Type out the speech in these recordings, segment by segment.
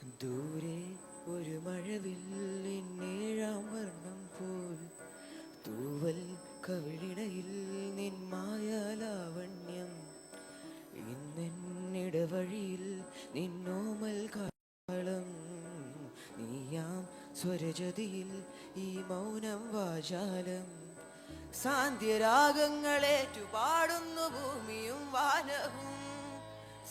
ദൂരെ ഒരു മഴവില്ലിന്നേഴാം വർണ്ണം പോൽ തൂവൽ കവിളിടയിൽ നിൻ മായാലാവണ്യം ഇന്നിടവഴിയിൽ നിന്നോമൽ കാളം നീയാം സ്വരജതിയിൽ ഈ മൗനം വാചാലം സാന്ധ്യരാഗങ്ങളേറ്റു പാടുന്നു ഭൂമിയും വാനവും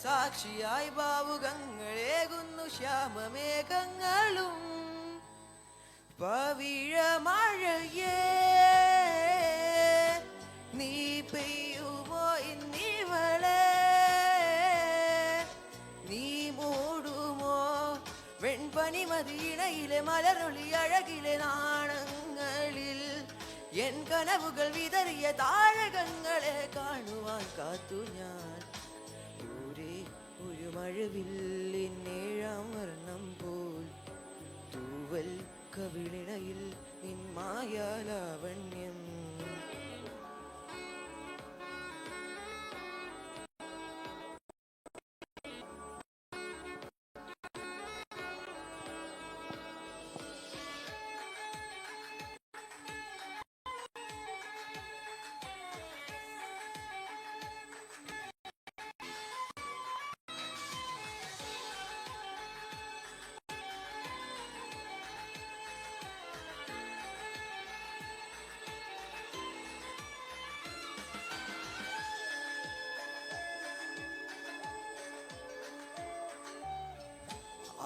സാക്ഷിയായി ഭാവുകങ്ങളേകുന്നു ശ്യാമമേഘങ്ങളും പവിഴമഴയേ നീ പെയ്യുമോ ഇന്നിവളെ നീ മൂടുമോ വെൺപനിമതിയിണയിലെ മലരൊളി അഴകിലെ നാണങ്ങളിൽ എൻ കനവുകൾ വിതറിയ താരകങ്ങളെ കാണുവാൻ കാത്തു ഞാൻ ദൂരെ ഒരു മഴവില്ലിന്നേഴാം വർണ്ണം പോൽ തൂവൽ കവിളിണയിൽ നിൻ മായാലാവണ്യം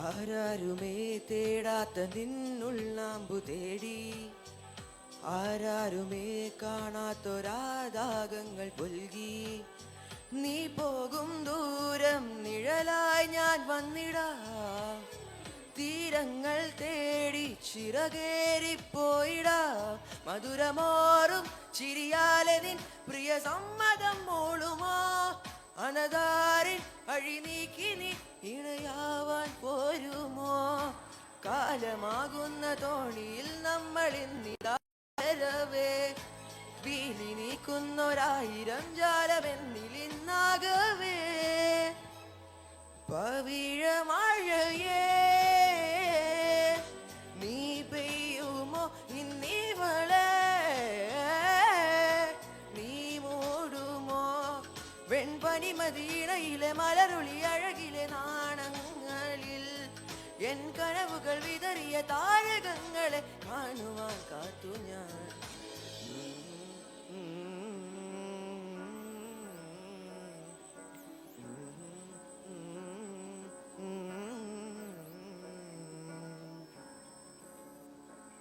ആരാരുമേ തേടാത്ത നിന്നുള്ളാമ്പു തേടി ആരാരുമേ കാണാത്തൊരാദാകങ്ങൾ പുൽകി നീ പോകും ദൂരം നിഴലായി ഞാൻ വന്നിടാം തീരങ്ങൾ തേടി ചിറകേറിപ്പോയിടാ മധുരമോറും ചിരിയാലെ നിൻ പ്രിയ സമ്മതം മൂളുമോ അനതാരിൻ അഴി നീക്കി നീ ഇണയാവാൻ പോരുമോ കാലമാകുന്ന തോണിയിൽ നമ്മൾ ഇന്നിതാവേ വീലി നീക്കുന്നൊരായിരം ജാലമെന്നിലിന്നാകവേ പവിഴമഴയേ നീ പെയ്യുമോ ഇന്നിവളെ നീ മൂടുമോ വെൺപനിമതിയിണയിലെ മലരുളി അഴകിലെ നാണങ്ങളിൽ എൻ കനവുകൾ വിതറിയ താരകങ്ങളെ കാണുവാൻ കാത്തു ഞാൻ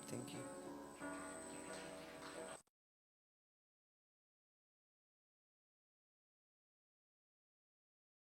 Thank you.